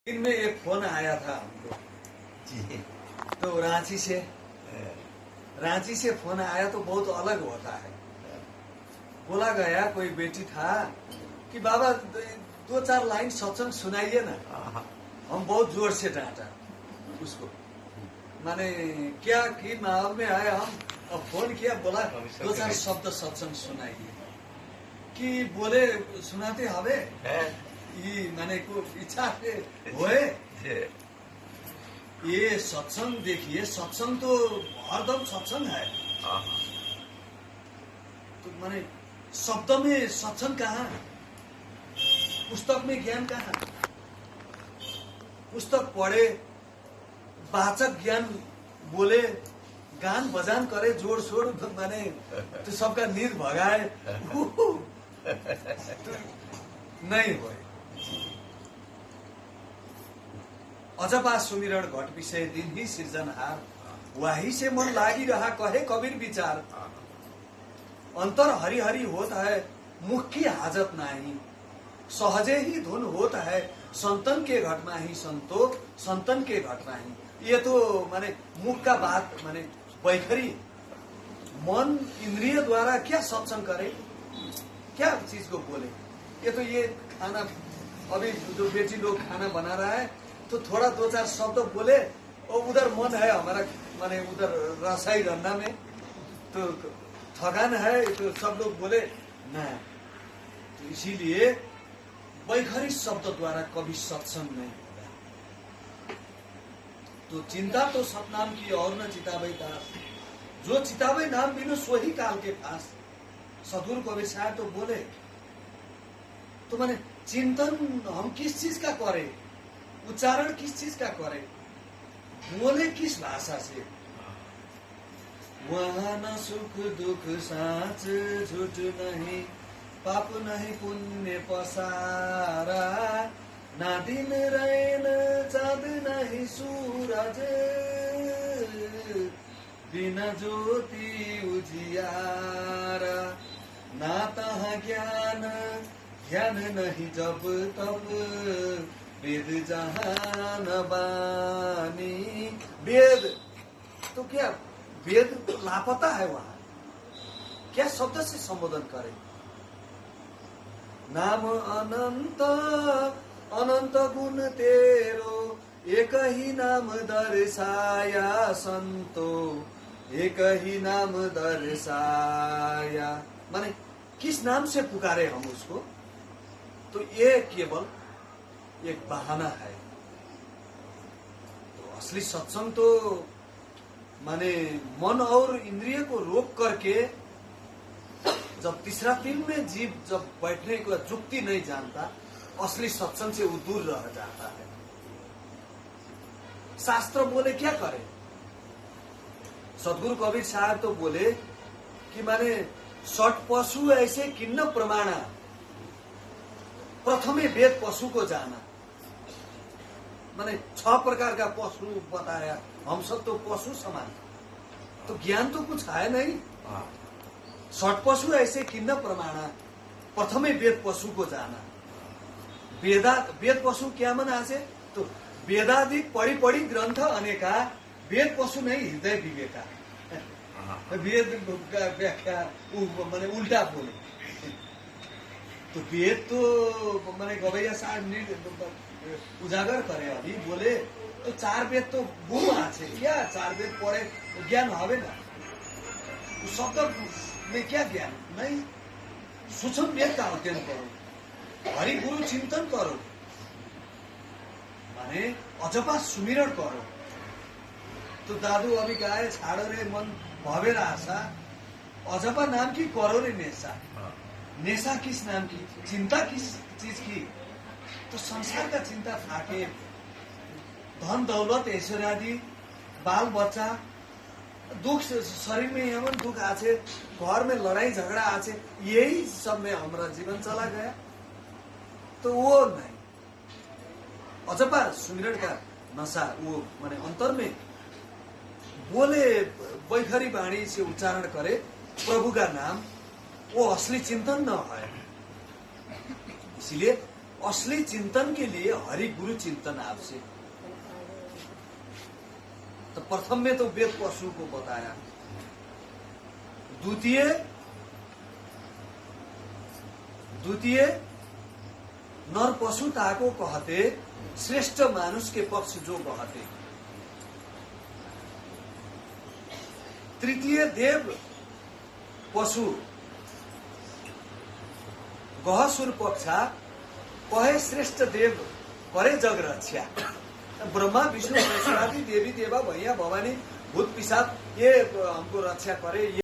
इनमें एक फोन आया था हमको जी। तो रांची से फोन आया तो बहुत अलग होता है। बोला गया कोई बेटी था कि बाबा दो चार लाइन सत्संग सुनाइए ना। हम बहुत जोर से डांटा उसको, माने क्या कि माहौल में आए हम। अब फोन किया, बोला दो चार शब्द सत्संग सुनाइए कि बोले सुनाते हवे ये माने को इच्छा से होए। ये सत्संग देखिए, सत्संग तो हरदम सत्संग है। तो माने शब्द में सत्संग कहाँ, पुस्तक में ज्ञान कहाँ। पुस्तक पढ़े, वाचक ज्ञान बोले, गान बजान करे जोड़ शोड़, माने तो सबका नींद भगाए तो नहीं होए। अजबा सुमिरण घट विषय दिन ही सृजनहार, वही से मन लागी रहा कहे कबीर विचार। अंतर हरि हरि होता है मुख की हाजत नहीं, सहजे ही धुन होता है संतन के घट नहीं, संतोष संतन के घट नहीं। ये तो माने मुख का बात, माने बैखरी मन इंद्रिय द्वारा क्या सत्संग करे, क्या चीज को बोले। ये तो ये खाना अभी जो बेटी लोग खाना बना रहा है तो थोड़ा दो चार शब्द बोले और उधर मन है हमारा, माने उधर रसाई रन्ना में तो थकान है तो सब लोग बोले ना। तो इसीलिए बैखरी शब्द द्वारा कभी सत्संग नहीं होगा। तो चिंता तो सतनाम की और न चिताबे दास, जो चिताबे नाम बिनु सोही काल के पास। सदगुरु कबीर साहब तो बोले, तो माने चिंतन हम किस चीज का करें, उच्चारण किस चीज का करें, बोले किस भाषा से। वहाँ न सुख दुख साँच झूठ नहीं, पाप नहीं पुण्य पसारा, ना दिन रैन चाँद नहीं सूरज, बिना ज्योति उजियारा, ना तहाँ ज्ञान ज्ञान नहीं जब तब, वेद जहाँ न बानी। वेद तो क्या, वेद तो लापता है वहां, क्या शब्द से संबोधन करे। नाम अनंत अनंत गुण तेरो, एक ही नाम दर्शाया संतो, एक ही नाम दर्शाया। माने किस नाम से पुकारे हम उसको, तो ये केवल एक बहाना है। तो असली सत्संग तो माने मन और इंद्रिय को रोक करके, जब तीसरा दिन में जीव जब बैठने को जुक्ति नहीं जानता, असली सत्संग से वो दूर रह जाता है। शास्त्र बोले क्या करे, सदगुरु कबीर साहब तो बोले कि माने सठ पशु ऐसे किन्न प्रमाणा, प्रथमे वेद पशु को जाना। माने 6 प्रकार का पशु बताया, हम सब तो पशु समान, तो ज्ञान तो कुछ है नहीं। 60 पशु ऐसे किन्न प्रमाणा, प्रथमे वेद पशु को जाना। वेद पशु क्या मना से, तो वेदाधिक पढ़ी पढ़ी ग्रंथ अनेका, वेद पशु नहीं हृदय विवेका। वेद का व्याख्या माने उल्टा बोले, तो वेद तो माने गवैया साहब ने उजागर करे। अभी बोले तो 4 वेद तो गुरु আছে, क्या 4 वेद पढ़े ज्ञान হবে ना, शब्द में क्या ज्ञान नहीं। सूक्ष्म वेद का अध्ययन करो, हरि गुरु चिंतन करो, माने अजपा सुमिरण करो। तो दादू अभी गाए छाड़ो रे मन भवेर आशा, अजपा नाम की करो रे नेशा। नेशा किस नाम की, चिंता किस चीज की, तो संसार का चिंता थाके, धन दौलत ऐश्वर्यादि, बाल बच्चा, दुख शरीर में एवं दुख आछे, घर में लड़ाई झगड़ा आछे, यही सब में हमारा जीवन चला गया। तो वो नहीं, अजपा सुमिरण का नशा वो माने अंतर में बोले, बैखरी वाणी से उच्चारण करे प्रभु का नाम, वो असली चिंतन न है। इसलिए असली चिंतन के लिए हरि गुरु चिंतन आपसे। तो प्रथम में तो वेद पशु को बताया, द्वितीय नर पशु ताको कहते, श्रेष्ठ मानुष के पक्ष जो कहते। तृतीय देव पशु गहसुर पक्षा, कहे श्रेष्ठ देव करे जग रक्षा। ब्रह्मा विष्णु सरस्वती देवी देवा भैया भवानी भूत पिशाच ये हमको रक्षा करे।